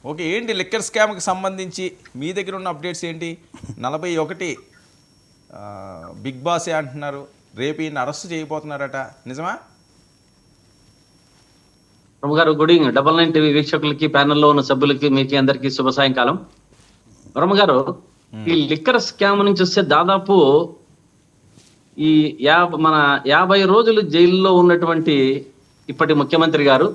Okay, ఏంటి liquor స్కామ్కి సంబంధించి మీ దగ్గర ఉన్న అప్డేట్స్ ఏంటి? 41 బిగ్ బాసే అంటున్నారు, రేపు ఈయన అరెస్ట్ చేయబోతున్నారట, నిజమా? రమ గారు, గుడ్ ఈవినింగ్. 99 టీవీ వీక్షకులకి, ప్యానెల్లో ఉన్న సభ్యులకి, మీకు అందరికీ శుభ సాయంకాలం. రమ గారు, ఈ లిక్కర్ స్కామ్ నుంచి వస్తే దాదాపు ఈ మన 50 రోజులు జైల్లో ఉన్నటువంటి ఇప్పటి ముఖ్యమంత్రి గారు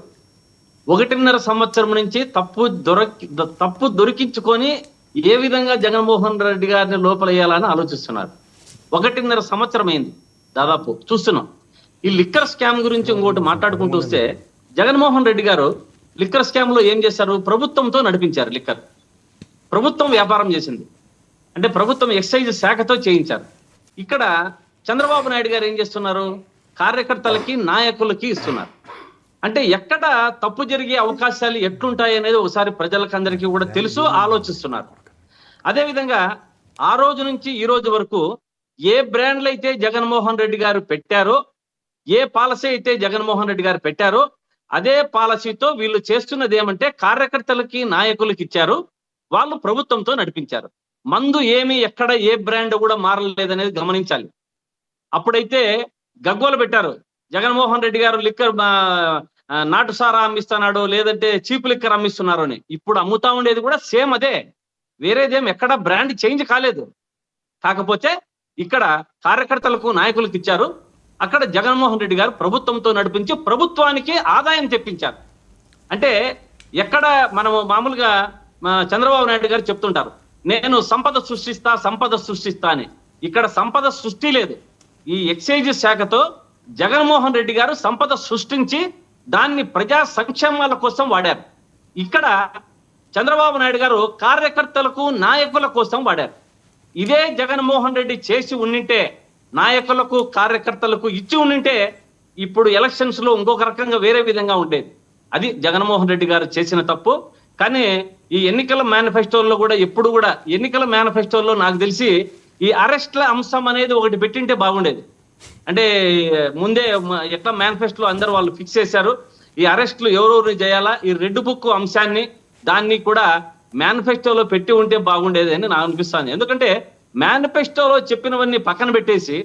1.5 సంవత్సరం నుంచి తప్పు దొరికించుకొని ఏ విధంగా జగన్మోహన్ రెడ్డి గారిని లోపలేయాలని ఆలోచిస్తున్నారు. 1.5 సంవత్సరం అయింది దాదాపు చూస్తున్నాం. ఈ లిక్కర్ స్కామ్ గురించి ఇంకోటి మాట్లాడుకుంటూ వస్తే, జగన్మోహన్ రెడ్డి గారు లిక్కర్ స్కామ్ లో ఏం చేశారు? ప్రభుత్వంతో నడిపించారు. లిక్కర్ ప్రభుత్వం వ్యాపారం చేసింది, అంటే ప్రభుత్వం ఎక్సైజ్ శాఖతో చేయించారు. ఇక్కడ చంద్రబాబు నాయుడు గారు ఏం చేస్తున్నారు? కార్యకర్తలకి, నాయకులకి ఇస్తున్నారు. అంటే ఎక్కడ తప్పు జరిగే అవకాశాలు ఎట్లుంటాయి అనేది ఒకసారి ప్రజలకందరికీ కూడా తెలుసు, ఆలోచిస్తున్నారు. అదేవిధంగా ఆ రోజు నుంచి ఈ రోజు వరకు ఏ బ్రాండ్లు అయితే జగన్మోహన్ రెడ్డి గారు పెట్టారో, ఏ పాలసీ అయితే జగన్మోహన్ రెడ్డి గారు పెట్టారో, అదే పాలసీతో వీళ్ళు చేస్తున్నది ఏమంటే కార్యకర్తలకి, నాయకులకి ఇచ్చారు. వాళ్ళు ప్రభుత్వంతో నడిపించారు. మందు ఏమి ఎక్కడ ఏ బ్రాండ్ కూడా మారలేదనేది గమనించాలి. అప్పుడైతే గగ్గోలు పెట్టారు, జగన్మోహన్ రెడ్డి గారు లిక్కర్ నాటు సారా అమ్మిస్తున్నాడు, లేదంటే చీప్ లిక్కర్ అమ్మిస్తున్నారు అని. ఇప్పుడు అమ్ముతా ఉండేది కూడా సేమ్ అదే, వేరేదేం ఎక్కడ బ్రాండ్ చేంజ్ కాలేదు. కాకపోతే ఇక్కడ కార్యకర్తలకు, నాయకులకు ఇచ్చారు. అక్కడ జగన్మోహన్ రెడ్డి గారు ప్రభుత్వంతో నడిపించి ప్రభుత్వానికి ఆదాయం తెప్పించారు. అంటే ఎక్కడ మనము మామూలుగా చంద్రబాబు నాయుడు గారు చెప్తుంటారు, నేను సంపద సృష్టిస్తా అని. ఇక్కడ సంపద సృష్టి లేదు. ఈ ఎక్సైజ్ శాఖతో జగన్మోహన్ రెడ్డి గారు సంపద సృష్టించి దాన్ని ప్రజా సంక్షేమాల కోసం వాడారు. ఇక్కడ చంద్రబాబు నాయుడు గారు కార్యకర్తలకు, నాయకుల కోసం వాడారు. ఇదే జగన్మోహన్ రెడ్డి చేసి ఉండింటే, నాయకులకు, కార్యకర్తలకు ఇచ్చి ఉండింటే, ఇప్పుడు ఎలక్షన్స్ లో ఇంకొక రకంగా వేరే విధంగా ఉండేది. అది జగన్మోహన్ రెడ్డి గారు చేసిన తప్పు. కానీ ఈ ఎన్నికల మేనిఫెస్టోల్లో కూడా ఎప్పుడు కూడా ఎన్నికల మేనిఫెస్టోల్లో నాకు తెలిసి ఈ అరెస్ట్ల అంశం అనేది ఒకటి పెట్టింటే బాగుండేది. అంటే ముందే ఎట్లా మేనిఫెస్టోలో అందరూ వాళ్ళు ఫిక్స్ చేశారు, ఈ అరెస్టులు ఎవరెవరు చేయాలా, ఈ రెడ్ బుక్ అంశాన్ని దాన్ని కూడా మేనిఫెస్టోలో పెట్టి ఉంటే బాగుండేది అని నాకు అనిపిస్తుంది. ఎందుకంటే మేనిఫెస్టోలో చెప్పినవన్నీ పక్కన పెట్టేసి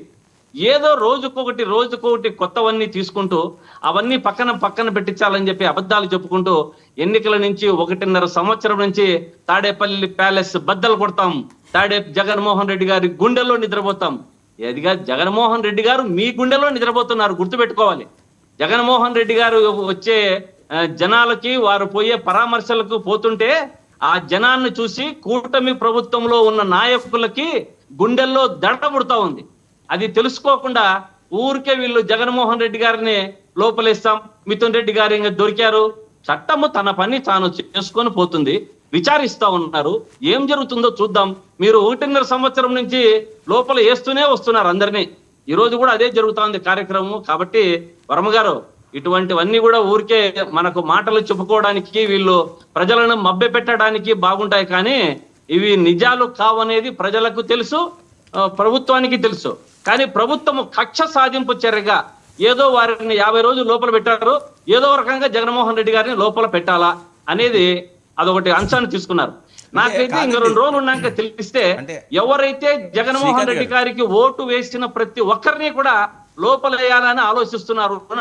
ఏదో రోజుకొకటి కొత్తవన్నీ తీసుకుంటూ అవన్నీ పక్కన పెట్టించాలని చెప్పి అబద్ధాలు చెప్పుకుంటూ ఎన్నికల నుంచి 1.5 సంవత్సరం నుంచి తాడేపల్లి ప్యాలెస్ బద్దలు కొడతాం, జగన్మోహన్ రెడ్డి గారి గుండెల్లో నిద్రపోతాం. ఎదిగా జగన్మోహన్ రెడ్డి గారు మీ గుండెలో నిద్రపోతున్నారు, గుర్తుపెట్టుకోవాలి. జగన్మోహన్ రెడ్డి గారు వచ్చే జనాలకి, వారు పోయే పరామర్శలకు పోతుంటే ఆ జనాన్ని చూసి కూటమి ప్రభుత్వంలో ఉన్న నాయకులకి గుండెల్లో దడ పుడతా ఉంది. అది తెలుసుకోకుండా ఊరికే వీళ్ళు జగన్మోహన్ రెడ్డి గారిని లోపలేస్తాం, మిథున్ రెడ్డి గారు ఇంకా దొరికారు, చట్టము తన పని తాను చేసుకొని పోతుంది, విచారిస్తా ఉన్నారు. ఏం జరుగుతుందో చూద్దాం. మీరు 1.5 సంవత్సరం నుంచి లోపల వేస్తూనే వస్తున్నారు అందరినీ. ఈ రోజు కూడా అదే జరుగుతుంది కార్యక్రమం. కాబట్టి వర్మ గారు, ఇటువంటివన్నీ కూడా ఊరికే మనకు మాటలు చెప్పుకోవడానికి, వీళ్ళు ప్రజలను మభ్య పెట్టడానికి బాగుంటాయి. కానీ ఇవి నిజాలు కావనేది ప్రజలకు తెలుసు, ప్రభుత్వానికి తెలుసు. కానీ ప్రభుత్వము కక్ష సాధింపు చర్యగా ఏదో వారిని 50 రోజులు లోపల పెట్టారు, ఏదో రకంగా జగన్మోహన్ రెడ్డి గారిని లోపల పెట్టాలా అనేది అదొకటి అంశాన్ని తీసుకున్నారు. నాకైతే ఇంక 2 రోజులు ఉన్నాక తెలిస్తే ఎవరైతే జగన్మోహన్ రెడ్డి గారికి ఓటు వేసిన ప్రతి ఒక్కరిని కూడా లోపల వేయాలని ఆలోచిస్తున్నారు అని